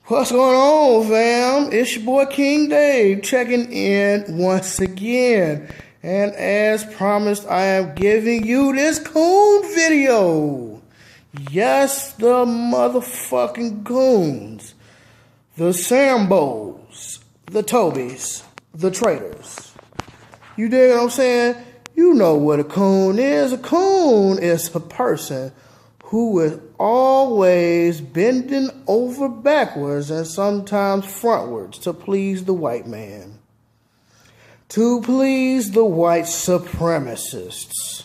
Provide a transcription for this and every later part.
What's going on, fam? It's your boy King Dave checking in once again. And as promised, I am giving you this Coon video. Yes, the motherfucking Coons. The Sambos. The Tobys. The traitors. You dig what I'm saying? You know what a coon is. A coon is a person who is always bending over backwards and sometimes frontwards to please the white man. To please the white supremacists.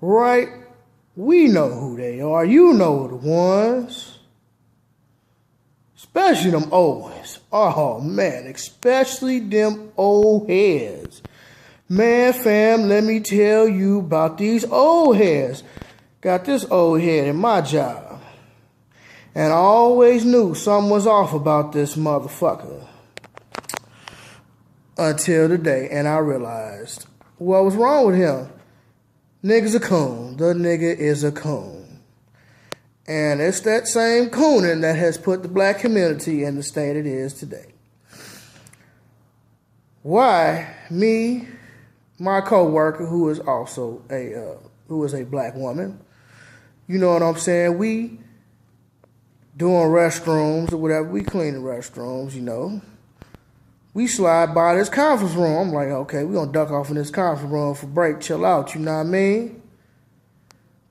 Right? We know who they are. You know the ones. Especially them old ones. Oh, man. Especially them old heads. Man, fam, let me tell you about these old heads. Got this old head in my job. And I always knew something was off about this motherfucker. Until today, and I realized what was wrong with him. Nigga's a coon. The nigga is a coon. And it's that same cooning that has put the black community in the state it is today. Why me, my co-worker, who is also a black woman, you know what I'm saying? We doing restrooms or whatever. We clean the restrooms, you know. We slide by this conference room. I'm like, okay, we're going to duck off in this conference room for break, chill out, you know what I mean?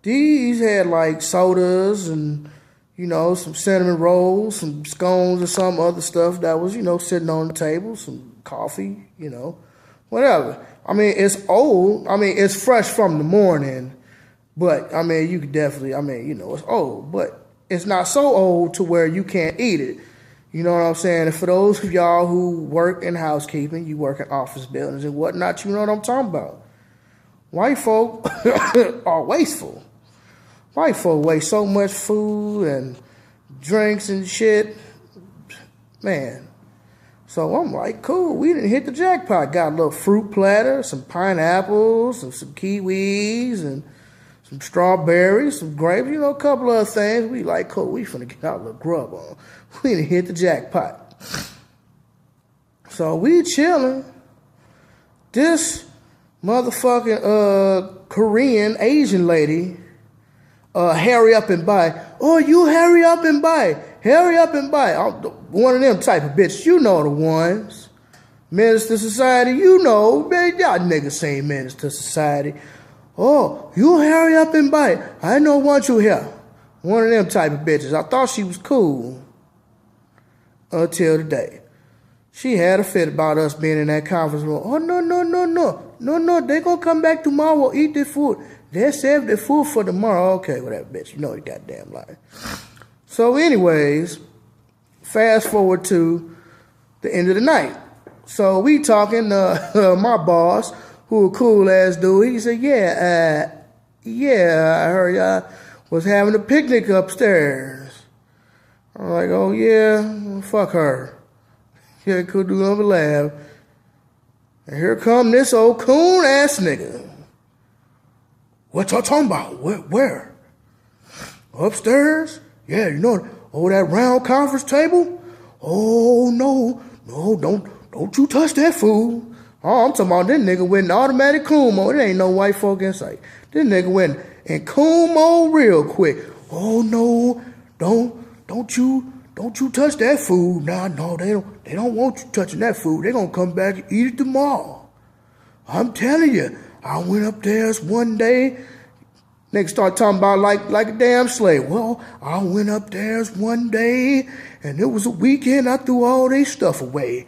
These had like sodas and, you know, some cinnamon rolls, some scones or some other stuff that was, you know, sitting on the table, some coffee, you know, whatever. I mean, it's old. I mean, it's fresh from the morning. But, I mean, you could definitely, I mean, you know, it's old. But it's not so old to where you can't eat it. You know what I'm saying? And for those of y'all who work in housekeeping, you work in office buildings and whatnot, you know what I'm talking about. White folk are wasteful. White folk waste so much food and drinks and shit. Man. So I'm like, cool, we didn't hit the jackpot. Got a little fruit platter, some pineapples, and some kiwis, and some strawberries, some grapes, you know, a couple other things. We like, cool, we finna get our little grub on. We didn't hit the jackpot. So we chilling. This motherfucking Korean Asian lady, hurry up and buy. Oh, you hurry up and buy. Hurry up and buy. One of them type of bitches. You know the ones. Menace to society. You know. Man, y'all niggas saying menace to society. Oh, you hurry up and buy. I don't want you here. One of them type of bitches. I thought she was cool. Until today. She had a fit about us being in that conference room. Oh, no. No, they gonna come back tomorrow, eat their food. They saved their food for tomorrow. Okay, whatever, bitch. You know you goddamn lie. So anyways, fast forward to the end of the night. So we talking, my boss, who a cool ass dude, he said, yeah, I heard y'all was having a picnic upstairs. I'm like, oh yeah, fuck her. Yeah, could do another laugh. And here come this old coon ass nigga. What y'all talking about? Where? Upstairs? Yeah, you know, that round conference table? Oh, no, don't you touch that food. Oh, I'm talking about this nigga went in automatic coon mode. There ain't no white folk in sight. This nigga went in coon mode real quick. Oh, no, don't you touch that food. No, they don't want you touching that food. They gonna come back and eat it tomorrow. I'm telling you, I went up there one day. Niggas start talking about like a damn slave. Well, I went up there one day, and it was a weekend. I threw all their stuff away,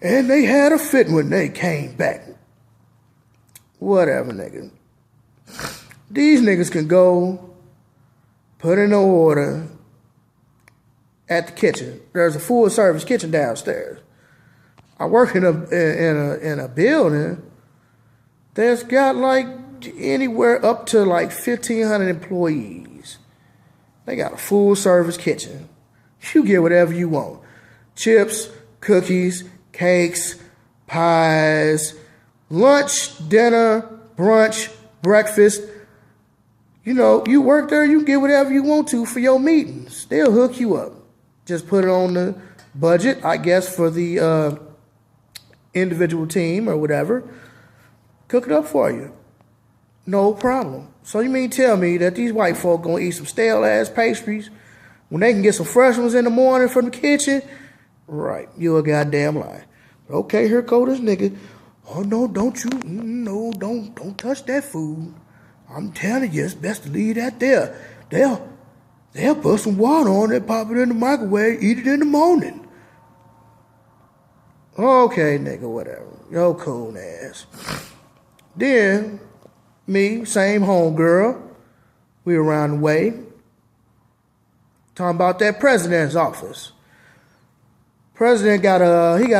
and they had a fit when they came back. Whatever, nigga. These niggas can go put in an order at the kitchen. There's a full service kitchen downstairs. I work in a building that's got like anywhere up to like 1,500 employees. They got a full service kitchen. You get whatever you want. Chips, cookies, cakes, pies, lunch, dinner, brunch, breakfast. You know, you work there, you get whatever you want to for your meetings. They'll hook you up. Just put it on the budget, I guess, for the individual team or whatever. Cook it up for you. No problem. So you mean tell me that these white folk gonna eat some stale-ass pastries when they can get some fresh ones in the morning from the kitchen? Right, you a goddamn lie. Okay, here go this nigga. Oh, no, don't you, no, don't touch that food. I'm telling you, it's best to leave that there. They'll put some water on it, pop it in the microwave, eat it in the morning. Okay, nigga, whatever. Yo, coon ass. Then, me, same homegirl, we around the way, talking about that president's office. President got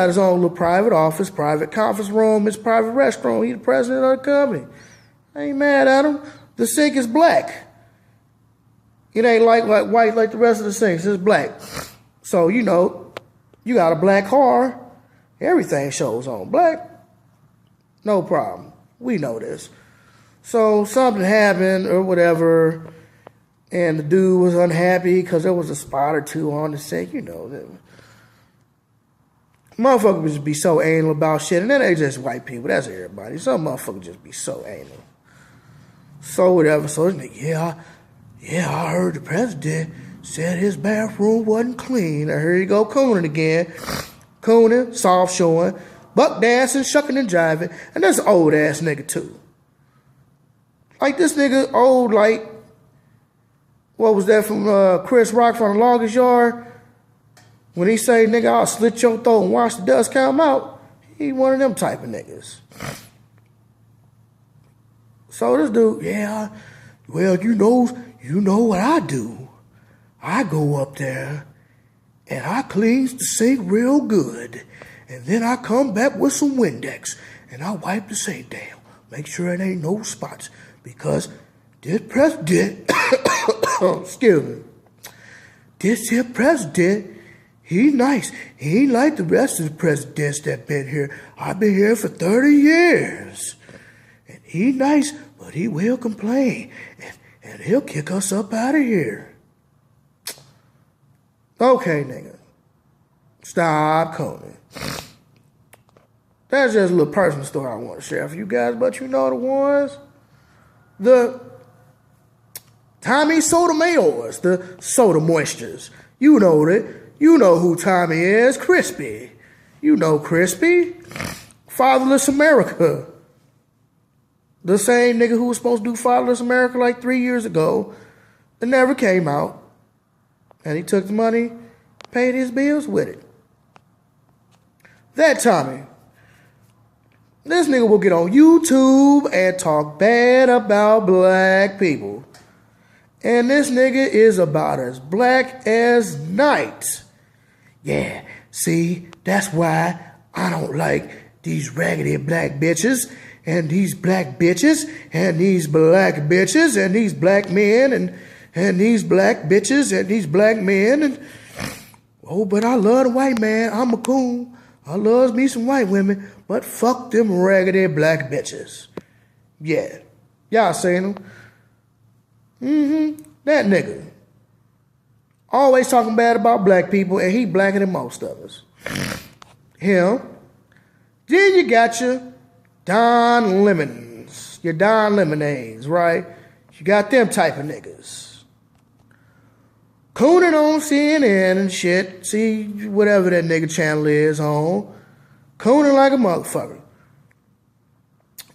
his own little private office, private conference room, his private restroom. He the president of the company. I ain't mad at him. The sink is black. It ain't like white like the rest of the sinks. It's black. So, you got a black car, everything shows on black. No problem. We know this. So something happened or whatever, and the dude was unhappy because there was a spot or two on the sink. Motherfuckers just be so anal about shit, and that ain't just white people. That's everybody. Some motherfuckers just be so anal. So whatever. So this nigga, I heard the president said his bathroom wasn't clean. And here you go, cooning again. Cooning, soft showing, buck dancing, shucking and jiving, and that's an old ass nigga too. Like this nigga old, like, what was that from Chris Rock from The Longest Yard? When he say, nigga, I'll slit your throat and watch the dust come out, he one of them type of niggas. So this dude, well, you know what I do. I go up there and I cleans the sink real good. And then I come back with some Windex and I wipe the sink down. Make sure it ain't no spots. Because this president, excuse me, this here president, he nice. He ain't like the rest of the presidents that been here. I've been here for 30 years. And he nice, but he will complain. And he'll kick us up out of here. Okay, nigga. Stop calling. That's just a little personal story I want to share for you guys, but you know the ones. The Tommy Sotomayor's, the Soda Moistures. You know it. You know who Tommy is. Crispy. You know Crispy. Fatherless America. The same nigga who was supposed to do Fatherless America like 3 years ago. It never came out. And he took the money, paid his bills with it. That Tommy. This nigga will get on YouTube and talk bad about black people. And this nigga is about as black as night. Yeah, see, that's why I don't like these raggedy black bitches and these black bitches and these black bitches and these black men and these black bitches and these black men. And but I love the white man. I'm a coon. I loves me some white women, but fuck them raggedy black bitches. Yeah. Y'all seen them? That nigga. Always talking bad about black people, and he blacker than most of us. Him. Then you got your Don Lemons. Your Don Lemonades, right? You got them type of niggas. Cooning on CNN and shit. See, whatever that nigga channel is on. Cooning like a motherfucker.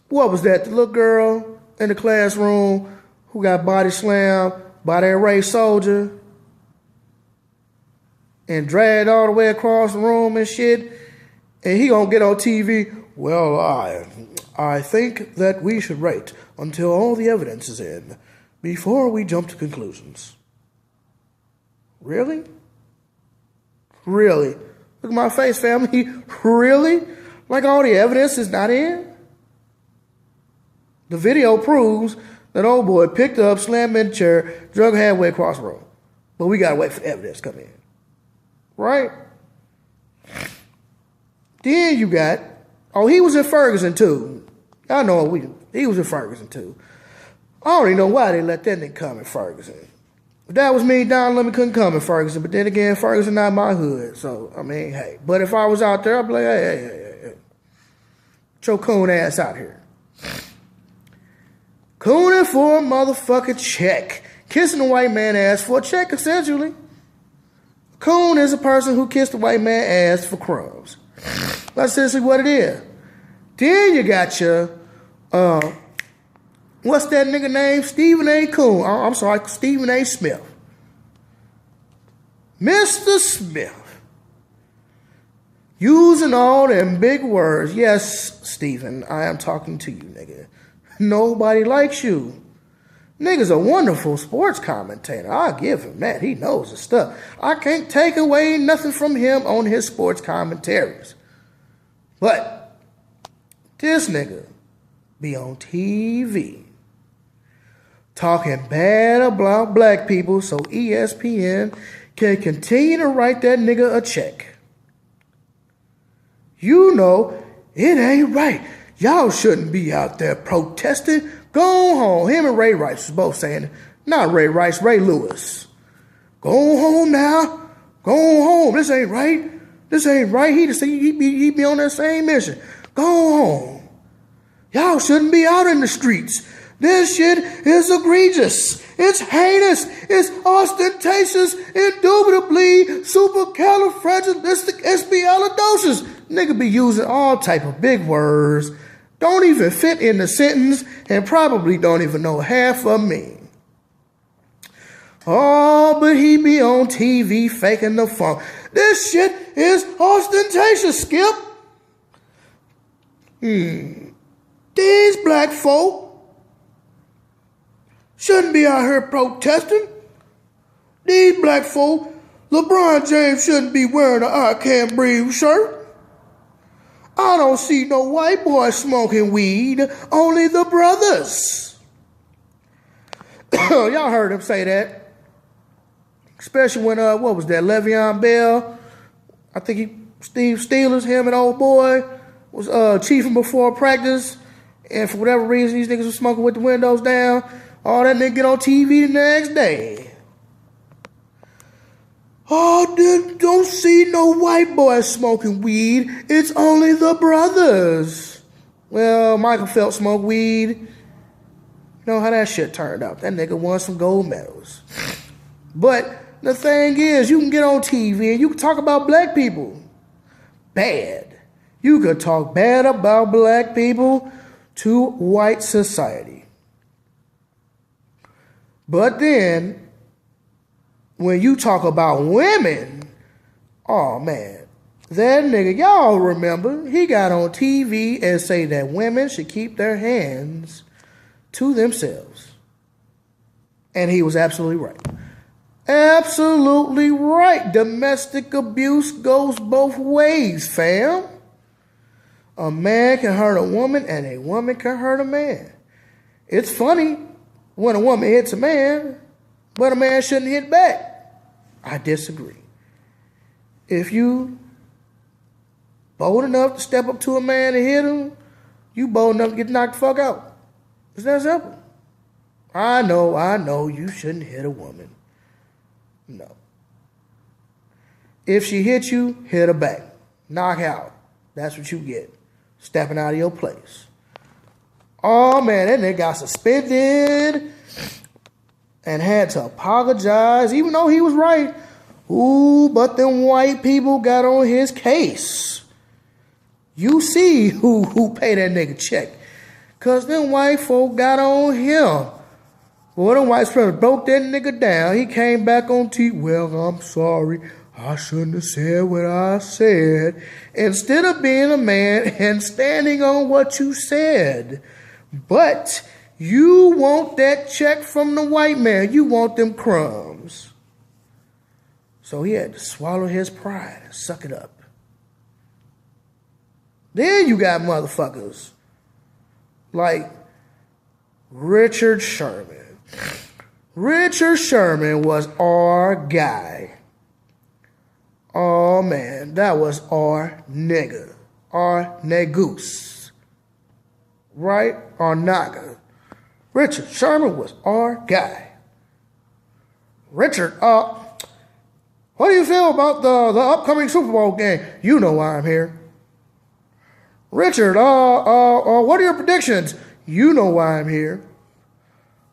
What was that? The little girl in the classroom who got body slammed by that race soldier and dragged all the way across the room and shit. And he gonna get on TV. Well, I think that we should wait until all the evidence is in before we jump to conclusions. Really? Really? Look at my face, family. Really? Like all the evidence is not in? The video proves that old boy picked her up, slammed in the chair, drug her halfway across the room. But we gotta wait for the evidence to come in. Right? Then you got, he was in Ferguson too. Y'all know he was in Ferguson too. I don't even know why they let that nigga come in Ferguson. If that was me, Don Lemon couldn't come in Ferguson. But then again, Ferguson not my hood. So, I mean, hey. But if I was out there, I'd be like, hey. Get your coon ass out here. Cooning for a motherfucking check. Kissing a white man ass for a check, essentially. A coon is a person who kissed a white man ass for crumbs. That's essentially what it is. Then you got your, what's that nigga name? Stephen A. Coon. I'm sorry, Stephen A. Smith. Mr. Smith. Using all them big words. Yes, Stephen, I am talking to you, nigga. Nobody likes you. Nigga's a wonderful sports commentator. I'll give him that. He knows his stuff. I can't take away nothing from him on his sports commentaries. But this nigga be on TV talking bad about black people so ESPN can continue to write that nigga a check. You know, it ain't right. Y'all shouldn't be out there protesting. Go home. Him and Ray Rice was both saying it. Not Ray Rice, Ray Lewis. Go home now. Go home. This ain't right. This ain't right. He be on that same mission. Go home. Y'all shouldn't be out in the streets. This shit is egregious. It's heinous. It's ostentatious. Indubitably supercalifragilisticexpialidocious. Nigga be using all type of big words. Don't even fit in the sentence and probably don't even know half of me. Oh, but he be on TV faking the funk. This shit is ostentatious, Skip. These black folk shouldn't be out here protesting. These black folk, LeBron James shouldn't be wearing an I Can't Breathe shirt. I don't see no white boys smoking weed, only the brothers. Y'all heard him say that. Especially when, what was that, Le'Veon Bell? I think Steve Steelers, him and old boy, was chiefing before practice. And for whatever reason, these niggas were smoking with the windows down. All that nigga get on TV the next day. Oh, don't see no white boys smoking weed. It's only the brothers. Well, Michael Phelps smoked weed. You know how that shit turned out. That nigga won some gold medals. But the thing is, you can get on TV and you can talk about black people. Bad. You could talk bad about black people to white society. But then, when you talk about women, oh man, that nigga, y'all remember, he got on TV and say that women should keep their hands to themselves. And he was absolutely right. Absolutely right. Domestic abuse goes both ways, fam. A man can hurt a woman and a woman can hurt a man. It's funny when a woman hits a man, but a man shouldn't hit back. I disagree. If you bold enough to step up to a man and hit him, you bold enough to get knocked the fuck out. It's that simple. I know, you shouldn't hit a woman. No. If she hits you, hit her back. Knock out. That's what you get. Stepping out of your place. Oh man, that nigga got suspended and had to apologize, even though he was right. Ooh, but them white people got on his case. You see who paid that nigga check. Because them white folk got on him. Boy, them white brothers broke that nigga down. He came back on TV. Well, I'm sorry. I shouldn't have said what I said. Instead of being a man and standing on what you said. But you want that check from the white man. You want them crumbs. So he had to swallow his pride and suck it up. Then you got motherfuckers like Richard Sherman. Richard Sherman was our guy. Oh man, that was our nigga. Our negoose. Right? Our naga. Richard Sherman was our guy. Richard, what do you feel about the upcoming Super Bowl game? You know why I'm here. Richard, what are your predictions? You know why I'm here.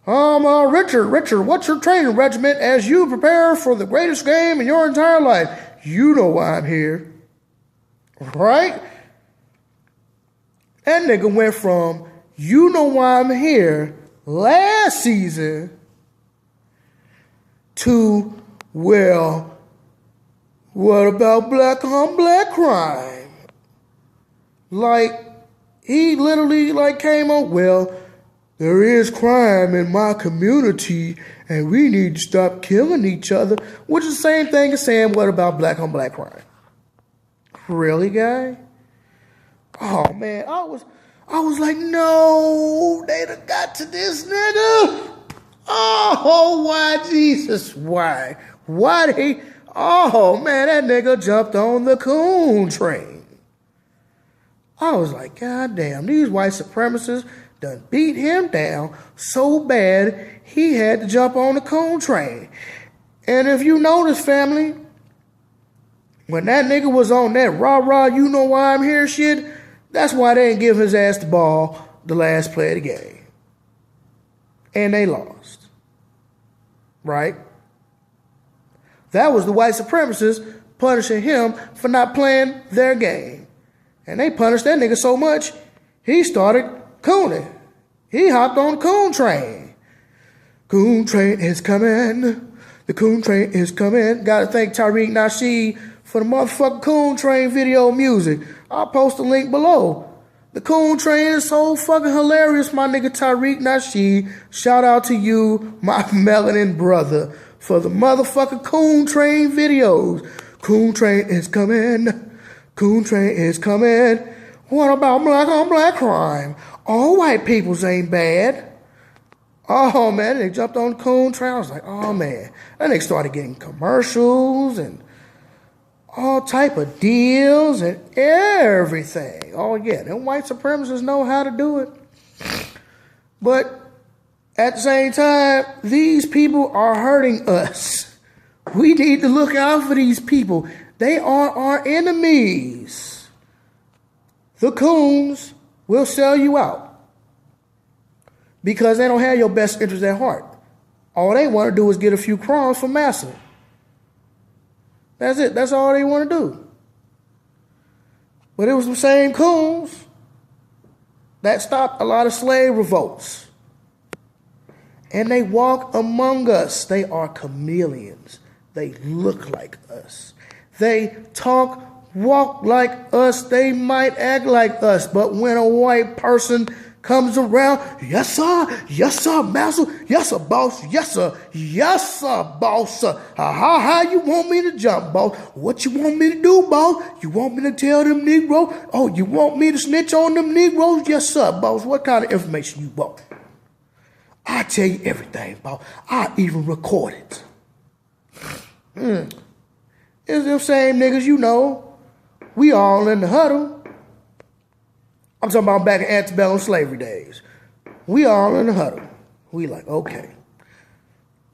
Richard, what's your training regimen as you prepare for the greatest game in your entire life? You know why I'm here. Right? That nigga went from, you know why I'm here last season to, well, what about black on black crime? Like, he literally came up, well, there is crime in my community and we need to stop killing each other, which is the same thing as saying, what about black on black crime? Really, guy? Oh, man, I was like, no, they done got to this nigga. Oh, why, Jesus, why? Oh, man, that nigga jumped on the coon train. I was like, God damn, these white supremacists done beat him down so bad he had to jump on the coon train. And if you notice, family, when that nigga was on that rah-rah, you know why I'm here shit, that's why they didn't give his ass the ball the last play of the game. And they lost. Right? That was the white supremacists punishing him for not playing their game. And they punished that nigga so much, he started cooning. He hopped on the coon train. Coon train is coming. The coon train is coming. Gotta thank Tariq Nasheed for the motherfucking coon train video music. I'll post a link below. The coon train is so fucking hilarious, my nigga Tariq Nasheed. Shout out to you, my melanin brother, for the motherfucking coon train videos. Coon train is coming. Coon train is coming. What about black on black crime? All white peoples ain't bad. Oh, man, they jumped on the coon train. I was like, oh, man. Then they started getting commercials and all type of deals and everything. Oh, yeah, them white supremacists know how to do it. But at the same time, these people are hurting us. We need to look out for these people. They are our enemies. The Coons will sell you out because they don't have your best interest at heart. All they want to do is get a few crumbs for massa. That's it. That's all they want to do. But it was the same Coons that stopped a lot of slave revolts. And they walk among us. They are chameleons. They look like us. They talk, walk like us. They might act like us. But when a white person comes around, yes, sir, master, yes, sir, boss, yes, sir, boss. How you want me to jump, boss? What you want me to do, boss? You want me to tell them Negroes? Oh, you want me to snitch on them Negroes? Yes, sir, boss. What kind of information you want? I tell you everything, boss. I even record it. It's them same niggas, you know. We all in the huddle. I'm talking about back in antebellum slavery days. We all in the huddle. We like, okay.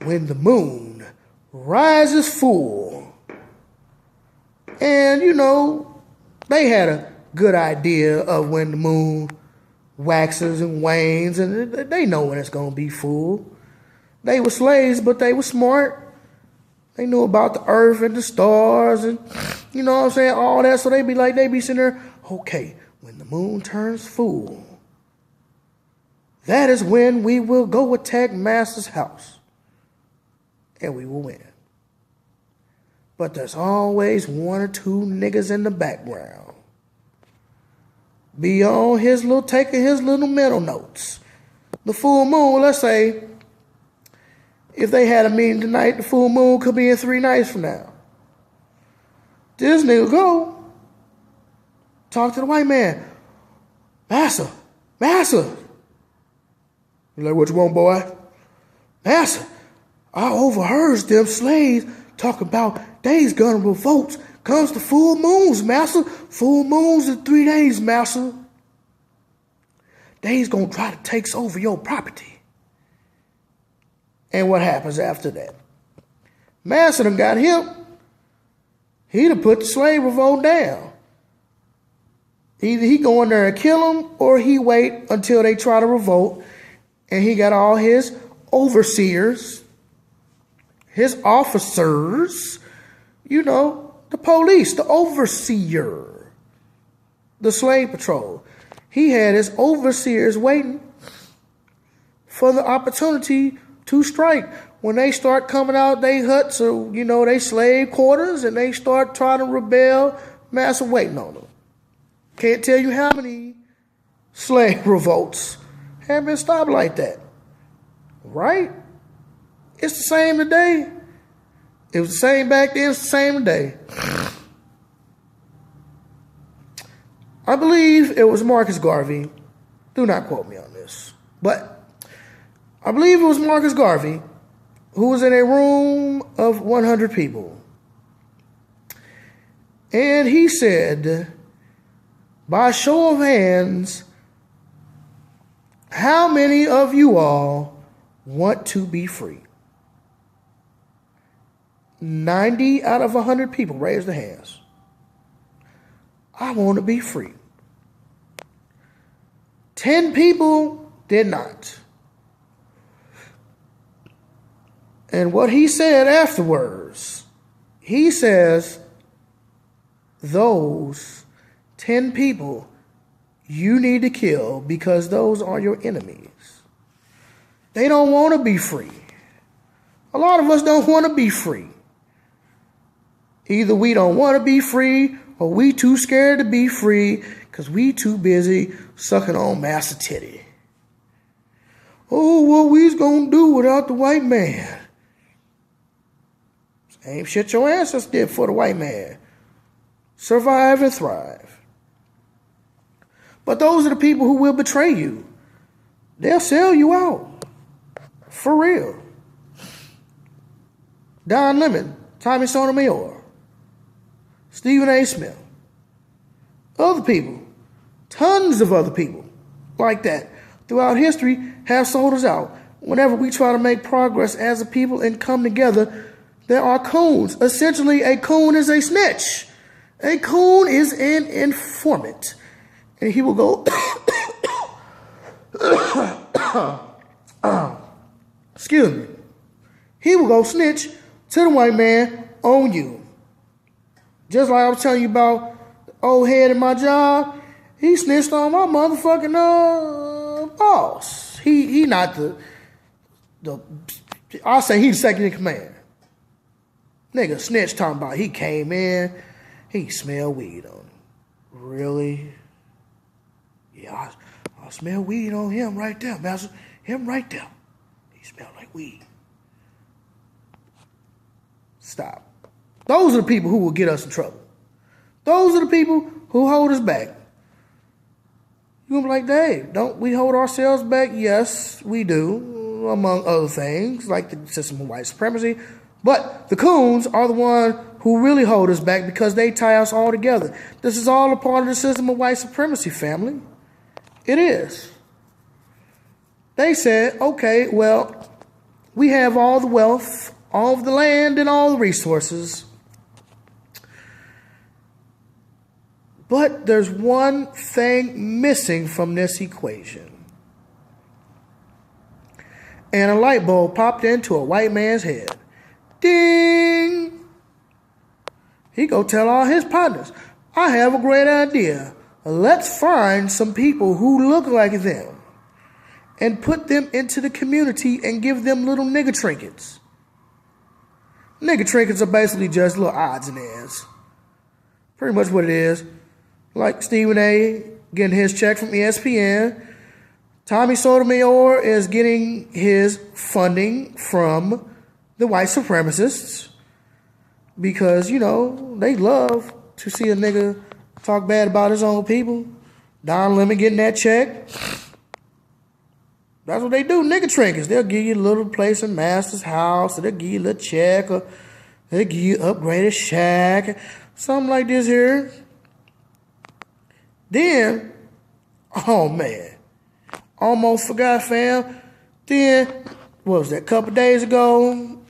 When the moon rises full. And, you know, they had a good idea of when the moon waxes and wanes. And they know when it's going to be full. They were slaves, but they were smart. They knew about the earth and the stars and, you know what I'm saying, all that. So they be sitting there, okay, when the moon turns full, that is when we will go attack Master's house. And we will win. But there's always one or two niggas in the background. Beyond taking his little mental notes. The full moon, let's say, if they had a meeting tonight, the full moon could be in 3 nights from now. This nigga go talk to the white man. Massa. You like, what you want, boy? Massa, I overheard them slaves talk about days gonna revolt comes to full moons, massa. Full moons in 3 days, massa. They's gonna try to take over your property. And what happens after that? Massa done got hip. He'd have put the slave revolt down. Either he go in there and kill them, or he wait until they try to revolt, and he got all his overseers, his officers, the police, the overseer, the slave patrol. He had his overseers waiting for the opportunity to strike. When they start coming out they huts or, they slave quarters, and they start trying to rebel, Massa waiting on them. Can't tell you how many slave revolts have been stopped like that. Right? It's the same today. It was the same back then, it's the same today. I believe it was Marcus Garvey. Do not quote me on this. But I believe it was Marcus Garvey who was in a room of 100 people. And he said, by show of hands, how many of you all want to be free? 90 out of 100 people raised their hands. I want to be free. 10 people did not. And what he said afterwards, he says, those 10 people you need to kill because those are your enemies. They don't want to be free. A lot of us don't want to be free. Either we don't want to be free, or we too scared to be free because we too busy sucking on massa titty. Oh, what we's gonna do without the white man? Same shit your ancestors did for the white man. Survive and thrive. But those are the people who will betray you. They'll sell you out. For real. Don Lemon, Tommy Sotomayor, Stephen A. Smith, other people, tons of other people like that throughout history have sold us out. Whenever we try to make progress as a people and come together, there are coons. Essentially, a coon is a snitch. A coon is an informant. And he will go, excuse me, he will go snitch to the white man on you. Just like I was telling you about the old head in my job, he snitched on my motherfucking boss. He not the I'll say he's second in command. Nigga snitch talking about he came in, he smelled weed on him. Really? Yeah, I smell weed on him right there, master. Him right there. He smelled like weed. Stop. Those are the people who will get us in trouble. Those are the people who hold us back. You're going to be like, Dave, don't we hold ourselves back? Yes, we do, among other things, like the system of white supremacy. But the coons are the ones who really hold us back because they tie us all together. This is all a part of the system of white supremacy, family. It is. They said, okay, well, we have all the wealth, all of the land, and all the resources. But there's one thing missing from this equation. And a light bulb popped into a white man's head. Ding! He go tell all his partners, I have a great idea. Let's find some people who look like them and put them into the community and give them little nigger trinkets. Nigger trinkets are basically just little odds and ends. Pretty much what it is. Like Stephen A. getting his check from ESPN. Tommy Sotomayor is getting his funding from the white supremacists because, they love to see a nigga talk bad about his own people. Don Lemon getting that check. That's what they do, nigga trinkets. They'll give you a little place in Master's house, or they'll give you a little check, or they'll give you an upgraded shack, something like this here. Then, oh man, almost forgot, fam. Then, what was that, a couple days ago,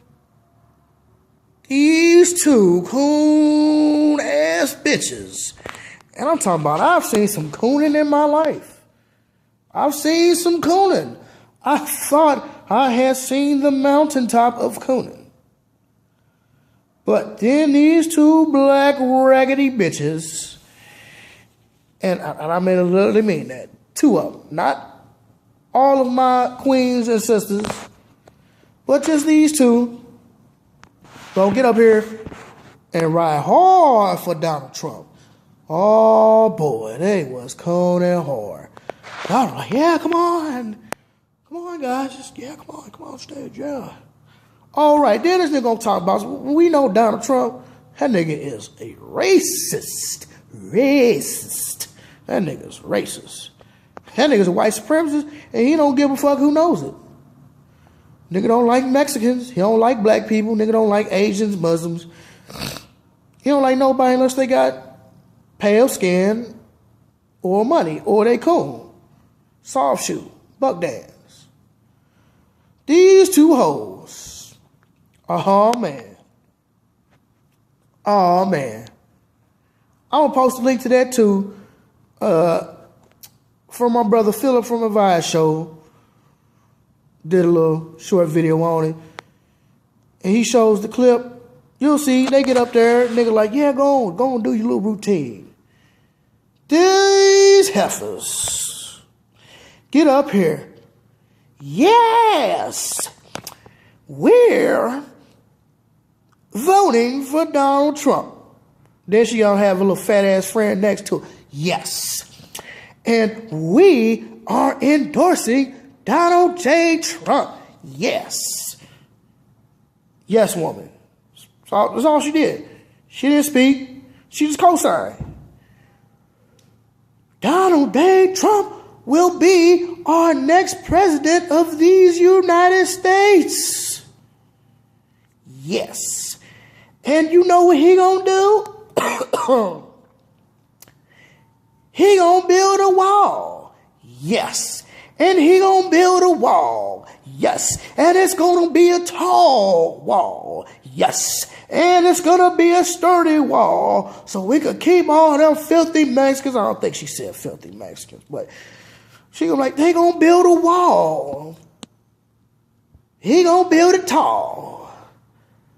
these two coon ass bitches. And I'm talking about, I've seen some cooning in my life. I've seen some cooning. I thought I had seen the mountaintop of cooning. But then these two black raggedy bitches, and I literally mean that, two of them, not all of my queens and sisters, but just these two, gonna get up here and ride hard for Donald Trump. Oh boy, they was cooning hard. I was like, yeah, come on guys, just, yeah, come on stage, yeah. All right, then this nigga gonna talk about, we know Donald Trump, that nigga is a racist. That nigga's racist. That nigga's a white supremacist, and he don't give a fuck who knows it. Nigga don't like Mexicans, he don't like black people, nigga don't like Asians, Muslims. He don't like nobody unless they got pale skin or money, or they coon, soft shoe, buck dance. These two hoes. Oh man. I'm gonna post a link to that too. From my brother Philip from a Vice show. Did a little short video on it. And he shows the clip. You'll see, they get up there, nigga like, yeah, go on, do your little routine. These heifers get up here. Yes, we're voting for Donald Trump. Then she gonna have a little fat ass friend next to her. Yes. And we are endorsing Donald J. Trump. Yes. Yes, woman. That's all she did. She didn't speak. She just co-signed. Donald J. Trump will be our next president of these United States. Yes. And you know what he gonna do? He gonna build a wall. Yes. And he gonna build a wall. Yes. And it's gonna be a tall wall. Yes. And it's gonna be a sturdy wall so we could keep all them filthy Mexicans. I don't think she said filthy Mexicans, but she gonna like, they gonna build a wall. He gonna build it tall.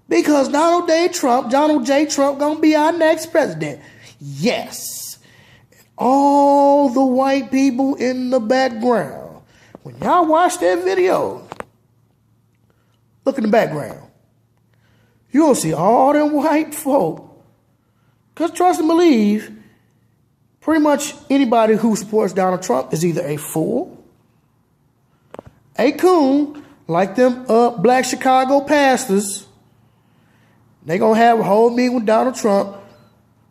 Because Donald J. Trump gonna be our next president. Yes. All the white people in the background. When y'all watch that video, look in the background. You'll see all them white folk. Because trust and believe, pretty much anybody who supports Donald Trump is either a fool, a coon, like them black Chicago pastors. They gonna have a whole meeting with Donald Trump.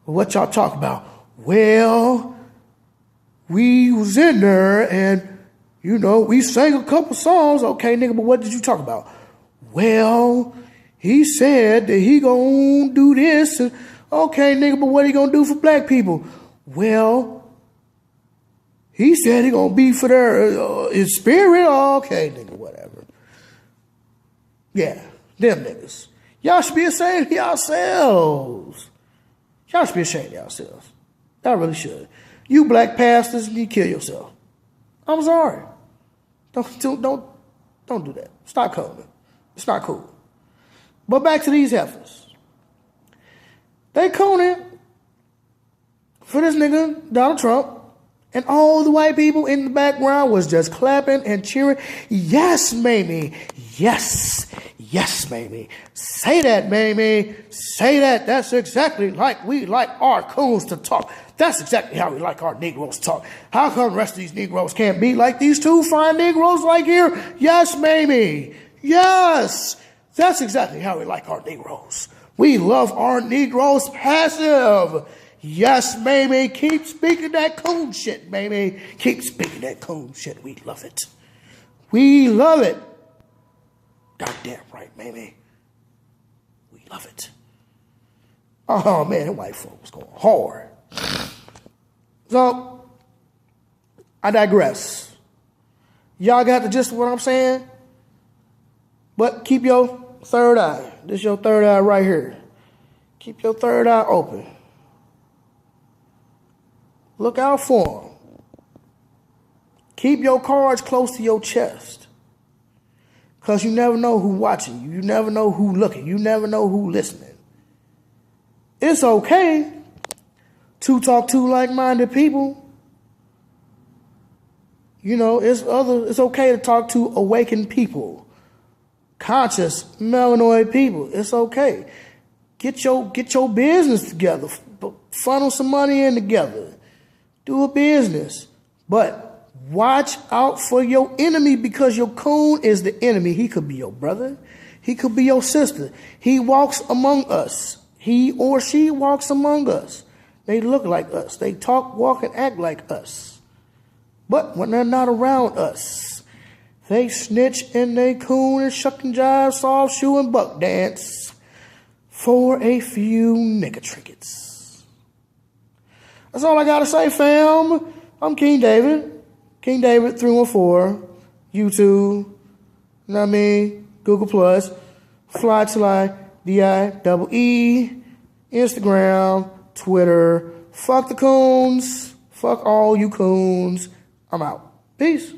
What y'all talk about? Well, we was in there and, you know, we sang a couple songs. Okay, nigga, but what did you talk about? Well, he said that he gonna do this. And, okay, nigga, but what he gonna do for black people? Well, he said he gonna be for their his spirit. Okay, nigga, whatever. Yeah, them niggas. Y'all should be ashamed of yourselves. Y'all should be ashamed of yourselves. Y'all really should. You black pastors, you kill yourself. I'm sorry. Don't do that. Stop coming. It's not cool. But back to these heifers. They cooning for this nigga, Donald Trump, and all the white people in the background was just clapping and cheering. Yes, Mamie. Yes. Yes, Mamie. Say that, Mamie. Say that. That's exactly like we like our coons to talk. That's exactly how we like our Negroes to talk. How come the rest of these Negroes can't be like these two fine Negroes like here? Yes, Mamie. Yes. That's exactly how we like our Negroes. We love our Negroes passive. Yes, Mamie. Keep speaking that coon shit, Mamie. Keep speaking that coon shit. We love it. We love it. Goddamn right, Mamie. We love it. Oh, man, the white folk was going hard. So, I digress. Y'all got the gist of what I'm saying? But keep your Third eye. This your third eye right here. Keep your third eye open. Look out for them. Keep your cards close to your chest. Because you never know who watching you. You never know who looking. You never know who listening. It's okay to talk to like-minded people. You know, it's okay to talk to awakened people. Conscious, melanoid people. It's okay. Get your business together. Funnel some money in together. Do a business. But watch out for your enemy, because your coon is the enemy. He could be your brother. He could be your sister. He walks among us. He or she walks among us. They look like us. They talk, walk, and act like us. But when they're not around us, they snitch and they coon and shuck and jive, soft shoe and buck dance for a few nigga trinkets. That's all I gotta say, fam. I'm King David. King David 314. YouTube. You know what I mean? Google Plus. Fly till I DIEE. Instagram. Twitter. Fuck the coons. Fuck all you coons. I'm out. Peace.